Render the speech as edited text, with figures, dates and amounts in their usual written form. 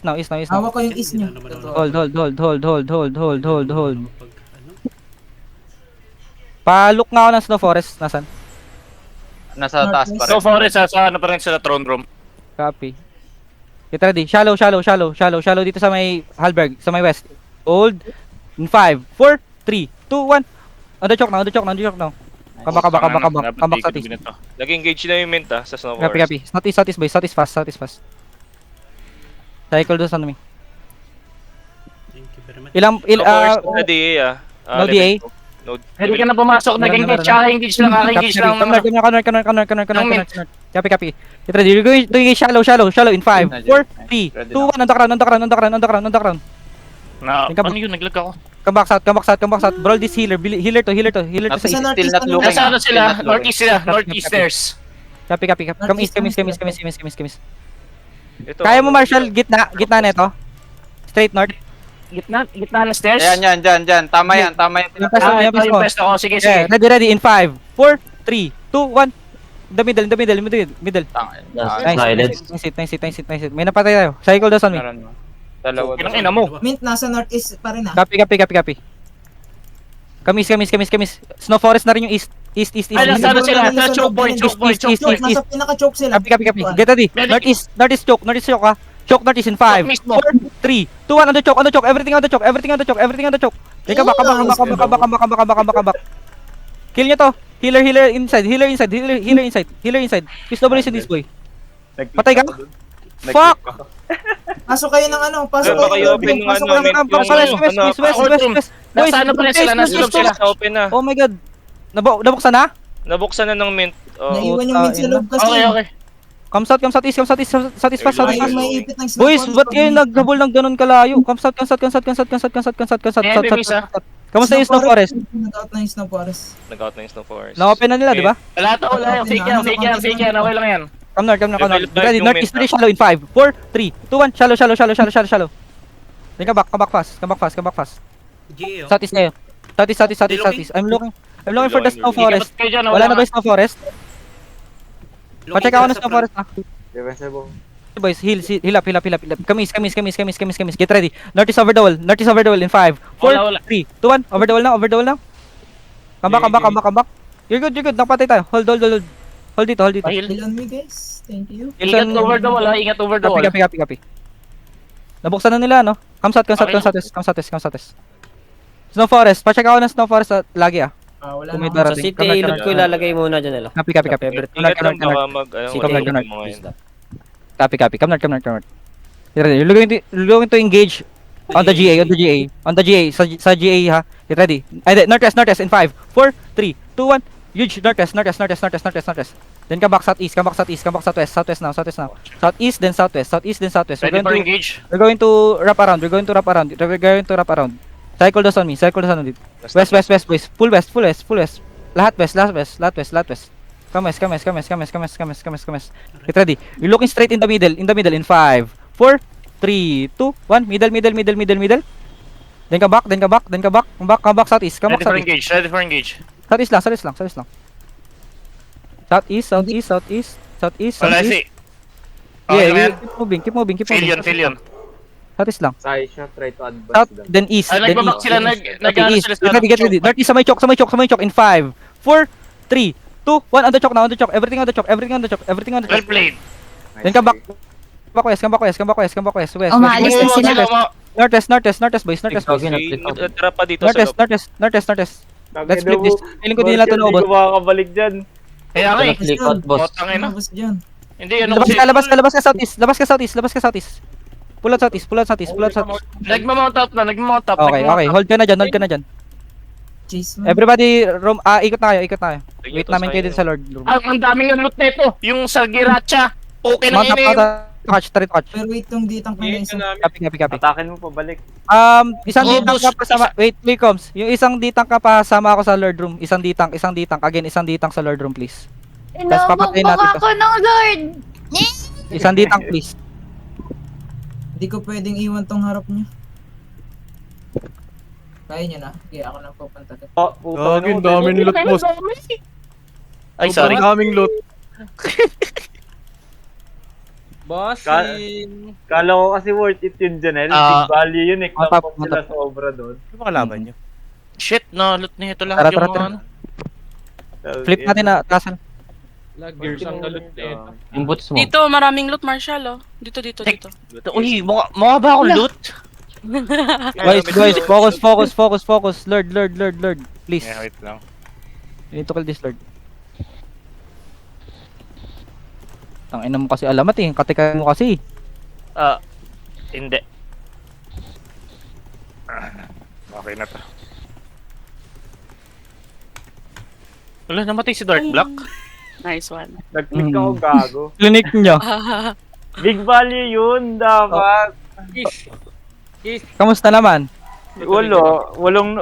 now, east now, east now. Hawak ko yung is nyo. Hold. Pa-look nga ako ng Snow Forest. Nasaan? Nasa taas pa rin. So forest sa ano pa rin sila throne room. Copy. Get ready. Shallow dito sa may Halberg, sa may west. Hold. In 5, 4, 3, 2, 1. On the choke now. Kambak sa east. Nag-engage na yung mint sa Snow Copy. Forest. Southeast boys. Southeast fast. Cycle doon sa ano. Thank you very much. Snow Forest na DA no DA. Pwede ka na pumasok, nag-engage lang, engage lang. Convert. Copy. Get ready. You're going to engage shallow in 5, 4, 3, 2, 1. On the ground. Ano yun, naglag ako. Come back south. Brawl this healer to sa east. Sa Still not looking. Nasa ano sila, northeast stairs. Copy. Come east. Ito, Kaya mo Marshall, gitna nito. Straight north. Gitna ng stairs. Ayan, dyan. Tama yan. Yung pesto mo, yung pesto Yung mo. pesto ko, sige. Yeah, ready in 5, 4, 3, 2, 1. The middle. Nice. May napatay tayo. Cycle doon sa me. Dalawa. Inang ina mo. Mint, nasa northeast pa rin Copy. Kamis. Snow Forest na rin yung east. Ay, nasa ano sila, sa choke point. East. Nasa pinaka-choke sila. Copy. Get ready. Northeast choke ha. Choke northeast in 5, 4, 3, 2, 1. On the choke. Everything on the choke. Take back. Kill nyo to. Healer inside. Please double in this boy. Patay ka? Fuck! Pasok kayo ng ano. Pasok Baka kayo i-open yung Pasok ano, kayo mint, West. Boys, Nasa ano pa rin sila, nasa loob sila. Open na. Oh my god. Nabuksan na? Nabuksan na ng mint. Naiwan yung mint sa loob kasi. Okay. Come south fast. Ayun, may ipit ng Snow Boys, Forest ba't pag kayo mint. naghabol ng ganun kalayo? Come south. Kamusta yung Snow Forest? Nag-out na yung Snow Forest. Nag-out na yung Snow Forest. Na-open na nila, di ba? Wala. Fake yan. Okay lang yan. Come north. Level Ready, five yung northeast main shallow in 5, 4, 3, 2, 1. Shallow. Then come back fast. GA, oh. Southeast kayo. Southeast. I'm looking for the Snow Forest. Wala na ba yung Snow Forest? Pa-check ako ng Snow Forest ha. Boys, heal up. Kamis. Get ready. Northeast over the wall in 5, 4, 3, 2, 1. Over the wall now. Come back. You're good. Nakapatay tayo. Hold dito. Heal on me guys. Thank you. Ingat over the wall. Copy. Nabuksan na nila, no? Come south. Snow Forest. Pa-check ako ng Snow Forest lagi ah. Wala Kung may na. darating. Sa city, ilot ko ilalagay muna dyan nila. Copy. Ingat lang baka mag... Copy. Come north. Get ready. You're going to engage on the GA. Sa GA ha. Get ready. Northwest in 5, 4, 3, 2, 1. Huge northwest. Then come back southeast. Southwest now. Southeast then southwest. Ready for engage? We're going to wrap around. Cycle does on me. West, boys. Full west. Lahat west. Come west. Get ready. You're looking straight in the middle. In 5, 4, 3, 2, 1. Middle. Then come back southeast. Ready for engage. Southeast lang. Southeast. Wala si. Yeah, keep moving. Fail yun. Southeast lang. Sai siya, try to advance South, them. then east. Ay, nagbabak sila, nag-ano east. sila sa Get ready. Northeast sa may choke. In 5, 4, 3, 2, 1. On the choke. Everything on the choke. Well played. Then come back. West. Umaalis na sila. Northwest, boys. Tara pa dito sa loob. Northwest. Let's split this. Feeling ko din nila ito naubos. Hindi ko makakabalik dyan. Kaya nga eh. Likot, boss. Tangin na. Labas dyan. Hindi, ano kasi. Labas ka southeast. Pull out southeast. Nagmamount up. Okay. Hold ka na dyan. Chase mo. Everybody, ikot na kayo. Wait namin kayo din sa Lord room. Ang daming yung loot nito. Yung sa Giracha. Okay na Mount yun up eh. touch. Pero wait yung ditang pa na isa. Copy. Atakin mo pabalik. Isang ditang ka pa sama. Wait, comes. Yung isang ditang ka pa sama ako sa Lord room. Isang ditang. Again, isang ditang sa Lord room, please. Tas papatayin natin to. Ako ng Lord! Isang ditang, please. Hindi ko pwedeng iwan tong harap niya. Kaya niya na. Okay, ako nang pupunta doon. Gagin, daming loot, boss. Ay, sorry. Daming loot. Bossing! Kala ko kasi worth it yun, Janelle. Ah. Big value yun eh. Matap, Klampok sila matap. sobra doon. Ano ba kalaban nyo? Shit, na loot na ito Tara, lahat yung tara, mga tara. ano. Flip natin na, tasan. Gears ang galut eh. Yung boots mo. Dito, maraming loot, Marshall, oh. Dito, dito, dito. Uy, mukha ba akong loot? Guys, focus. Lord. Please. Yeah, wait lang. You need to kill this Lord. Tangina mo kasi alamat eh. Katikan mo kasi. Hindi. Okay na to. Wala, namatay si Dark Black. Nice one. Nag-click ako gago. Clinic niya. Big value yun, dapat. Kamusta naman? Walong